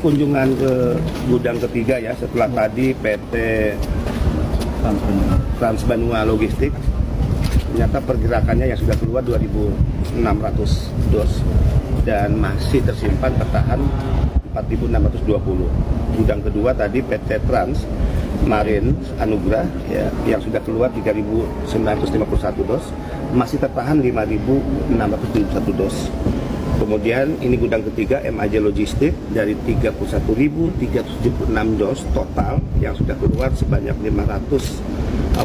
kunjungan ke gudang ketiga ya, setelah tadi PT Transbenua Logistik. Ternyata pergerakannya yang sudah keluar 2.600 dos dan masih tersimpan tertahan 4.620. Gudang kedua tadi PT Trans Marin Anugrah ya, yang sudah keluar 3.951 dos, masih tertahan 5.671 dos. Kemudian ini gudang ketiga MAJ Logistik dari 31.376 dos total yang sudah keluar sebanyak 15.619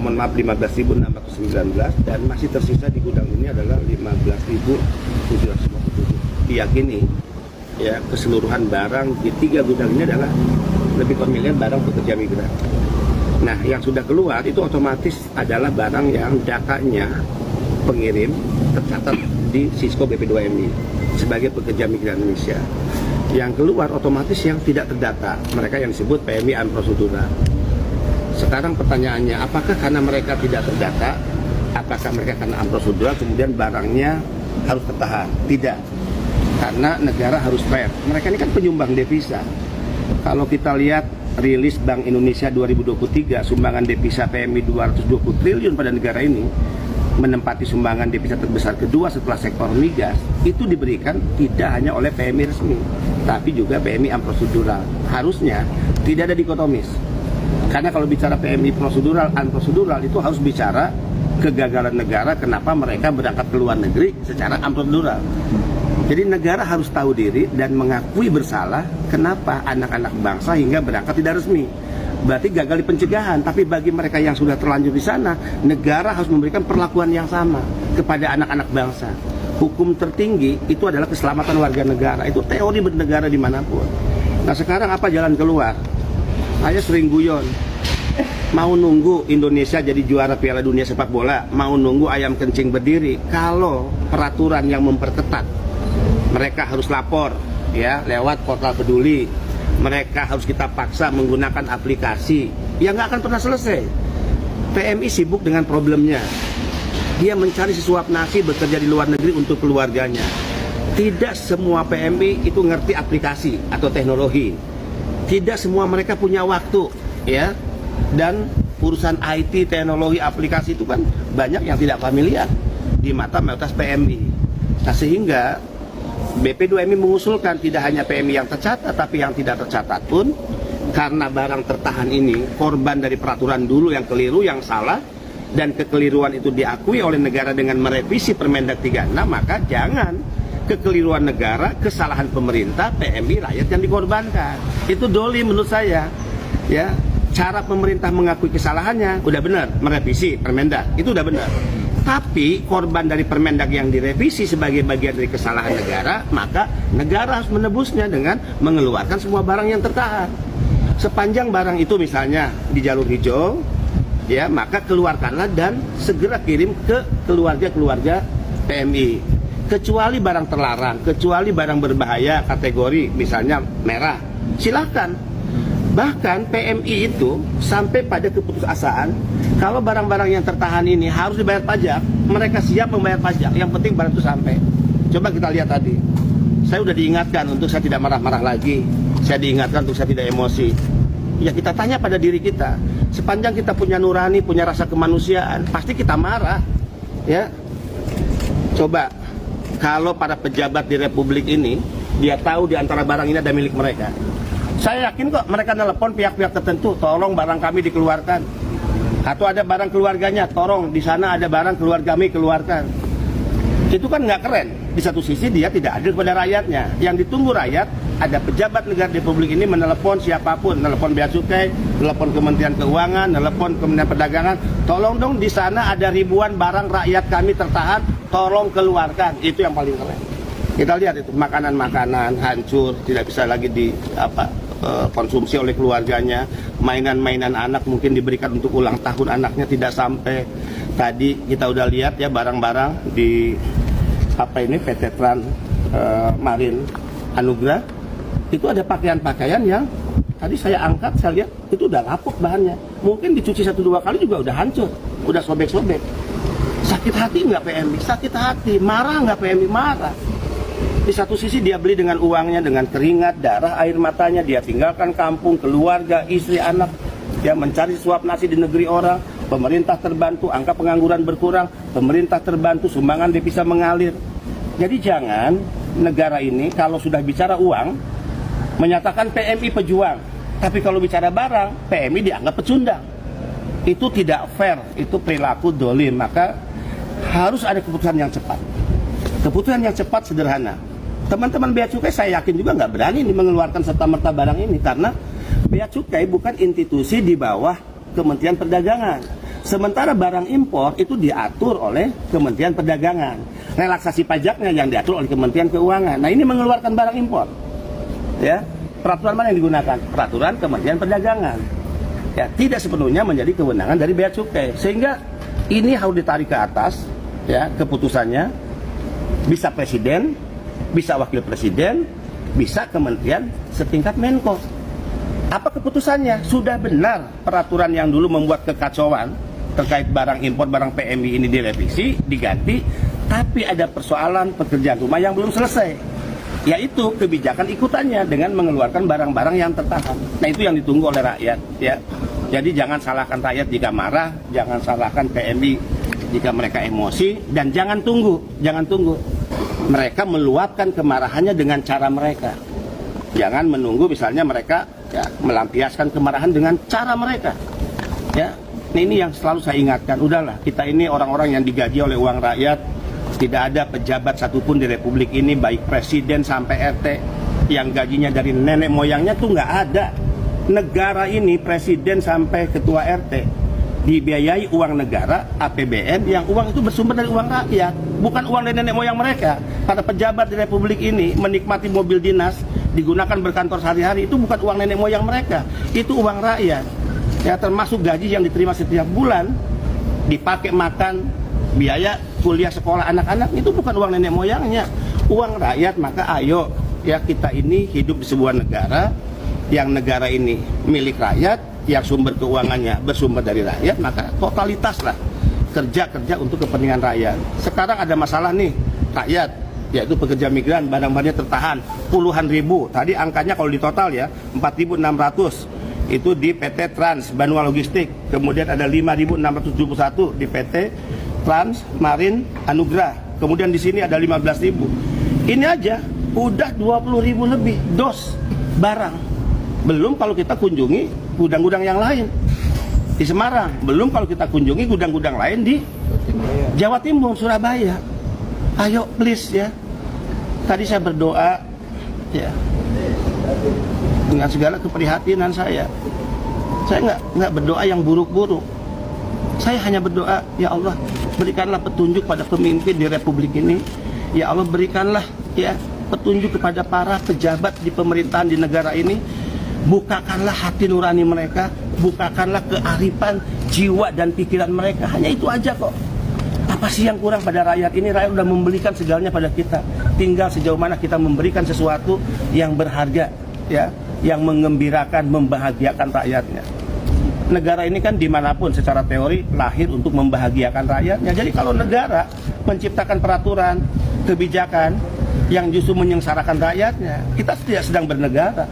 dan masih tersisa di gudang ini adalah 15.757. Diyakini ya keseluruhan barang di 3 gudang ini adalah lebih pemilihan barang pekerja migran. Nah, yang sudah keluar itu otomatis adalah barang yang datanya pengirim tercatat di Sisco BP2MI sebagai pekerja migran Indonesia. Yang keluar otomatis yang tidak terdata, mereka yang disebut PMI unprocedural. Sekarang pertanyaannya, apakah karena mereka tidak terdata, apakah mereka karena unprocedural kemudian barangnya harus tertahan? Tidak, karena negara harus fair. Mereka ini kan penyumbang devisa. Kalau kita lihat rilis Bank Indonesia 2023, sumbangan devisa PMI 220 triliun pada negara ini, menempati sumbangan devisa terbesar kedua setelah sektor migas, itu diberikan tidak hanya oleh PMI resmi, tapi juga PMI unprocedural. Harusnya tidak ada dikotomis. Karena kalau bicara PMI prosedural, unprocedural itu harus bicara kegagalan negara kenapa mereka berangkat ke luar negeri secara unprocedural. Jadi negara harus tahu diri dan mengakui bersalah kenapa anak-anak bangsa hingga berangkat tidak resmi. Berarti gagal di pencegahan, tapi bagi mereka yang sudah terlanjur di sana, negara harus memberikan perlakuan yang sama kepada anak-anak bangsa. Hukum tertinggi itu adalah keselamatan warga negara, itu teori bernegara dimanapun. Nah sekarang apa jalan keluar? Saya sering guyon, mau nunggu Indonesia jadi juara Piala Dunia sepak bola, mau nunggu ayam kencing berdiri. Kalau peraturan yang memperketat, mereka harus lapor ya lewat portal peduli, mereka harus kita paksa menggunakan aplikasi, ya nggak akan pernah selesai. PMI sibuk dengan problemnya, dia mencari sesuap nasi bekerja di luar negeri untuk keluarganya. Tidak semua PMI itu ngerti aplikasi atau teknologi, tidak semua mereka punya waktu ya, dan urusan IT, teknologi, aplikasi itu kan banyak yang tidak familiar di mata mayoritas PMI. Nah sehingga BP2MI mengusulkan tidak hanya PMI yang tercatat, tapi yang tidak tercatat pun, karena barang tertahan ini korban dari peraturan dulu yang keliru, yang salah, dan kekeliruan itu diakui oleh negara dengan merevisi Permendag 36, maka jangan kekeliruan negara, kesalahan pemerintah, PMI, rakyat yang dikorbankan. Itu doli menurut saya. Ya, cara pemerintah mengakui kesalahannya udah benar, merevisi Permendag itu udah benar. Tapi korban dari Permendag yang direvisi sebagai bagian dari kesalahan negara, maka negara harus menebusnya dengan mengeluarkan semua barang yang tertahan. Sepanjang barang itu misalnya di jalur hijau, ya maka keluarkanlah dan segera kirim ke keluarga-keluarga PMI. Kecuali barang terlarang, kecuali barang berbahaya kategori misalnya merah, silakan. Bahkan PMI itu sampai pada keputusasaan, kalau barang-barang yang tertahan ini harus dibayar pajak, mereka siap membayar pajak, yang penting barang itu sampai. Coba kita lihat tadi, saya sudah diingatkan untuk saya tidak marah-marah lagi, saya diingatkan untuk saya tidak emosi. Ya kita tanya pada diri kita, sepanjang kita punya nurani, punya rasa kemanusiaan, pasti kita marah. Ya, coba kalau para pejabat di Republik ini, dia tahu di antara barang ini ada milik mereka, saya yakin kok mereka nelpon pihak-pihak tertentu, tolong barang kami dikeluarkan. Atau ada barang keluarganya, tolong di sana ada barang keluarga kami keluarkan. Itu kan nggak keren. Di satu sisi dia tidak adil kepada rakyatnya. Yang ditunggu rakyat, ada pejabat negara di Republik ini menelepon siapapun, telepon Bea Cukai, telepon Kementerian Keuangan, telepon Kementerian Perdagangan, tolong dong di sana ada ribuan barang rakyat kami tertahan, tolong keluarkan. Itu yang paling keren. Kita lihat itu makanan-makanan hancur, tidak bisa lagi konsumsi oleh keluarganya. Mainan-mainan anak mungkin diberikan untuk ulang tahun anaknya tidak sampai. Tadi kita udah lihat ya barang-barang di PT Trans Marin Anugrah, itu ada pakaian-pakaian yang tadi saya angkat, saya lihat itu udah lapuk bahannya, mungkin dicuci 1-2 kali juga udah hancur, udah sobek-sobek. Sakit hati nggak PMI? Sakit hati. Marah nggak PMI? Marah. Di satu sisi dia beli dengan uangnya, dengan keringat, darah, air matanya, dia tinggalkan kampung, keluarga, istri, anak, dia mencari suap nasi di negeri orang, pemerintah terbantu, angka pengangguran berkurang, pemerintah terbantu, sumbangan devisa mengalir. Jadi jangan negara ini kalau sudah bicara uang, menyatakan PMI pejuang, tapi kalau bicara barang, PMI dianggap pecundang. Itu tidak fair, itu perilaku dolim, maka harus ada keputusan yang cepat. Keputusan yang cepat sederhana. Teman-teman Bea Cukai saya yakin juga nggak berani mengeluarkan serta-merta barang ini karena Bea Cukai bukan institusi di bawah Kementerian Perdagangan. Sementara barang impor itu diatur oleh Kementerian Perdagangan. Relaksasi pajaknya yang diatur oleh Kementerian Keuangan. Nah ini mengeluarkan barang impor. Ya, peraturan mana yang digunakan? Peraturan Kementerian Perdagangan. Ya, tidak sepenuhnya menjadi kewenangan dari Bea Cukai. Sehingga ini harus ditarik ke atas, ya, keputusannya. Bisa presiden, bisa wakil presiden, bisa kementerian setingkat Menko. Apa keputusannya? Sudah benar peraturan yang dulu membuat kekacauan terkait barang impor, barang PMI ini direvisi, diganti, tapi ada persoalan pekerjaan rumah yang belum selesai, yaitu kebijakan ikutannya dengan mengeluarkan barang-barang yang tertahan. Nah itu yang ditunggu oleh rakyat, ya. Jadi jangan salahkan rakyat jika marah, jangan salahkan PMI jika mereka emosi, dan jangan tunggu. Mereka meluapkan kemarahannya dengan cara mereka. Jangan menunggu misalnya mereka ya, melampiaskan kemarahan dengan cara mereka. Ya, ini yang selalu saya ingatkan. Udahlah, kita ini orang-orang yang digaji oleh uang rakyat. Tidak ada pejabat satupun di Republik ini, baik presiden sampai RT, yang gajinya dari nenek moyangnya tuh nggak ada. Negara ini presiden sampai ketua RT dibiayai uang negara, APBN, yang uang itu bersumber dari uang rakyat, bukan uang dari nenek moyang mereka. Para pejabat di Republik ini menikmati mobil dinas, digunakan berkantor sehari-hari, itu bukan uang nenek moyang mereka, itu uang rakyat. Ya, termasuk gaji yang diterima setiap bulan, dipakai makan, biaya kuliah sekolah anak-anak, itu bukan uang nenek moyangnya, uang rakyat. Maka ayo, ya, kita ini hidup di sebuah negara, yang negara ini milik rakyat, yang sumber keuangannya bersumber dari rakyat, maka totalitas lah kerja untuk kepentingan rakyat. Sekarang ada masalah nih rakyat, yaitu pekerja migran, barang-barangnya tertahan puluhan ribu. Tadi angkanya kalau di total ya 4.600 itu di PT Trans Banua Logistik, kemudian ada 5.671 di PT Trans Marin Anugrah, kemudian di sini ada 15.000. Ini aja udah 20.000 lebih dos barang. Belum kalau kita kunjungi gudang-gudang yang lain di Semarang, belum kalau kita kunjungi gudang-gudang lain di Jawa Timur, Surabaya. Ayo please ya. Tadi saya berdoa ya dengan segala keprihatinan saya. Saya nggak berdoa yang buruk-buruk. Saya hanya berdoa, ya Allah, berikanlah petunjuk pada pemimpin di Republik ini. Ya Allah, berikanlah ya petunjuk kepada para pejabat di pemerintahan di negara ini. Bukakanlah hati nurani mereka, bukakanlah kearifan jiwa dan pikiran mereka. Hanya itu aja kok. Apa sih yang kurang pada rakyat ini? Rakyat sudah memberikan segalanya pada kita. Tinggal sejauh mana kita memberikan sesuatu yang berharga, ya, yang mengembirakan, membahagiakan rakyatnya. Negara ini kan dimanapun secara teori lahir untuk membahagiakan rakyatnya. Jadi kalau negara menciptakan peraturan, kebijakan yang justru menyengsarakan rakyatnya, kita tidak sedang bernegara.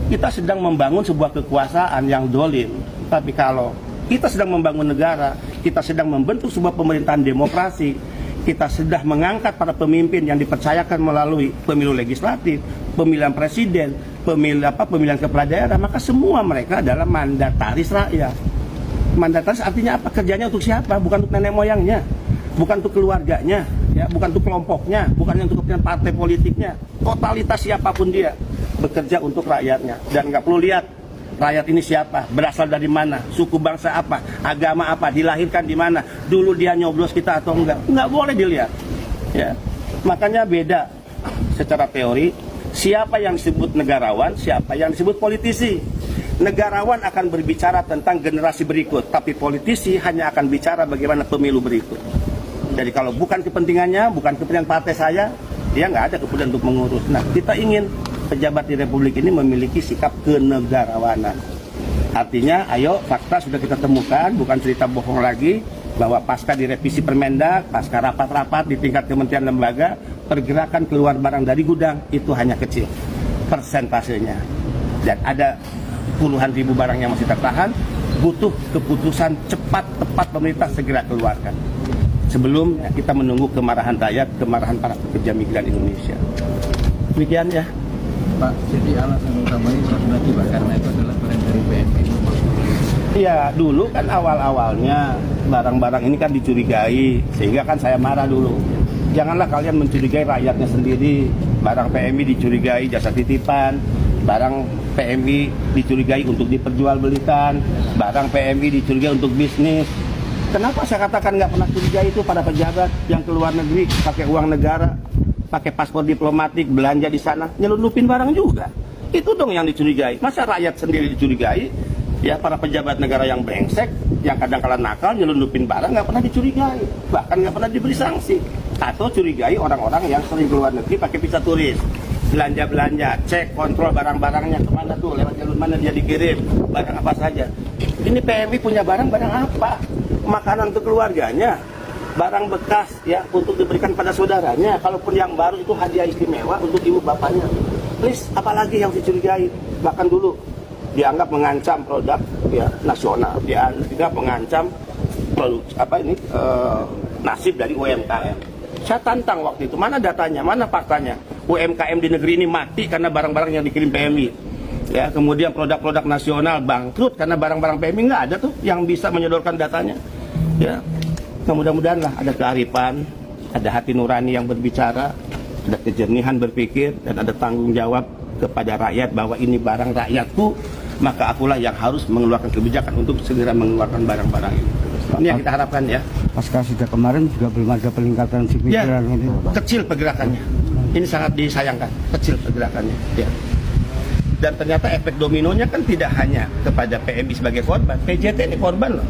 Kita sedang membangun sebuah kekuasaan yang dolim. Tapi kalau kita sedang membangun negara, kita sedang membentuk sebuah pemerintahan demokrasi, kita sedang mengangkat para pemimpin yang dipercayakan melalui pemilu legislatif, pemilihan presiden, pemilihan kepala daerah, maka semua mereka adalah mandataris rakyat. Mandataris artinya apa? Kerjanya untuk siapa? Bukan untuk nenek moyangnya, bukan untuk keluarganya, ya, bukan untuk kelompoknya, bukan untuk kepentingan partai politiknya. Totalitas siapapun dia bekerja untuk rakyatnya, dan nggak perlu lihat rakyat ini siapa, berasal dari mana, suku bangsa apa, agama apa, dilahirkan di mana, dulu dia nyoblos kita atau nggak boleh dilihat. Ya, makanya beda secara teori siapa yang disebut negarawan, siapa yang disebut politisi. Negarawan akan berbicara tentang generasi berikut, tapi politisi hanya akan bicara bagaimana pemilu berikut. Jadi kalau bukan kepentingannya, bukan kepentingan partai saya, dia nggak ada kepentingan untuk mengurus. Nah, kita ingin pejabat di Republik ini memiliki sikap kenegarawanan. Artinya, ayo fakta sudah kita temukan, bukan cerita bohong lagi. bahwa pasca direvisi Permendak, pasca rapat-rapat di tingkat kementerian lembaga, pergerakan keluar barang dari gudang itu hanya kecil persentasenya, dan ada puluhan ribu barang yang masih tertahan. Butuh keputusan cepat, tepat pemerintah segera keluarkan sebelum kita menunggu kemarahan rakyat, kemarahan para pekerja migran Indonesia. Demikian ya Pak, jadi alasan utamanya lagi Pak, karena itu adalah barang dari PMI. Iya, dulu kan awal-awalnya barang-barang ini kan dicurigai, sehingga kan saya marah dulu. Janganlah kalian mencurigai rakyatnya sendiri. Barang PMI dicurigai jasa titipan, barang PMI dicurigai untuk diperjualbelikan, barang PMI dicurigai untuk bisnis. Kenapa saya katakan nggak pernah curigai itu pada pejabat yang keluar negeri pakai uang negara, pakai paspor diplomatik, belanja di sana, nyelundupin barang juga. Itu dong yang dicurigai. Masa rakyat sendiri dicurigai? Ya, para pejabat negara yang brengsek, yang kadang-kala nakal, nyelundupin barang nggak pernah dicurigai, bahkan nggak pernah diberi sanksi. Atau curigai orang-orang yang sering keluar negeri pakai visa turis, belanja-belanja, cek, kontrol barang-barangnya kemana tuh, lewat jalur mana dia dikirim, barang apa saja. Ini PMI punya barang apa? Makanan untuk keluarganya, barang bekas ya untuk diberikan pada saudaranya, kalaupun yang baru itu hadiah istimewa untuk ibu bapaknya. Please, apalagi yang dicurigai? Bahkan dulu dianggap mengancam produk ya nasional, dianggap mengancam produk nasib dari UMKM. Saya tantang waktu itu, mana datanya, mana faktanya? UMKM di negeri ini mati karena barang-barang yang dikirim PMI. Ya, kemudian produk-produk nasional bangkrut karena barang-barang PMI, nggak ada tuh yang bisa menyodorkan datanya. Ya, mudah-mudahan lah ada kearifan, ada hati nurani yang berbicara, ada kejernihan berpikir, dan ada tanggung jawab kepada rakyat bahwa ini barang rakyatku, maka akulah yang harus mengeluarkan kebijakan untuk segera mengeluarkan barang-barang ini. Ini yang kita harapkan ya. Pasca sejak kemarin juga belum ada peningkatan signifikan. Ya, kecil pergerakannya. Ini sangat disayangkan, kecil pergerakannya. Ya. Dan ternyata efek dominonya kan tidak hanya kepada PMI sebagai korban, PJT ini korban loh.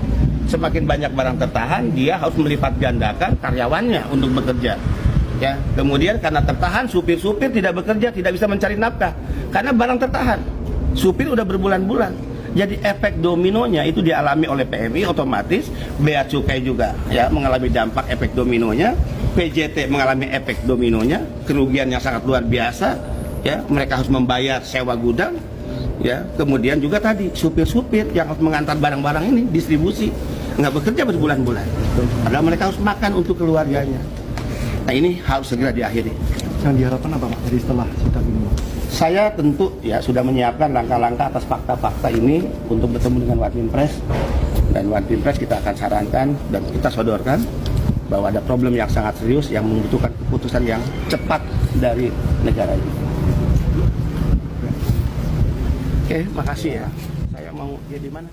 Semakin banyak barang tertahan, dia harus melipat gandakan karyawannya untuk bekerja. Ya, kemudian karena tertahan, supir-supir tidak bekerja, tidak bisa mencari nafkah karena barang tertahan. Supir udah berbulan-bulan. Jadi efek dominonya itu dialami oleh PMI, otomatis bea cukai juga ya mengalami dampak efek dominonya, PJT mengalami efek dominonya, kerugian yang sangat luar biasa ya, mereka harus membayar sewa gudang ya, kemudian juga tadi supir-supir yang harus mengantar barang-barang ini distribusi nggak bekerja berbulan-bulan, padahal mereka harus makan untuk keluarganya. Nah, ini harus segera diakhiri. Yang diharapkan apa Pak dari setelah sidang ini? Saya tentu ya sudah menyiapkan langkah-langkah atas fakta-fakta ini untuk bertemu dengan Watminpres, dan Watminpres kita akan sarankan dan kita sodorkan bahwa ada problem yang sangat serius yang membutuhkan keputusan yang cepat dari negara ini. Oke, makasih ya. Saya mau di mana?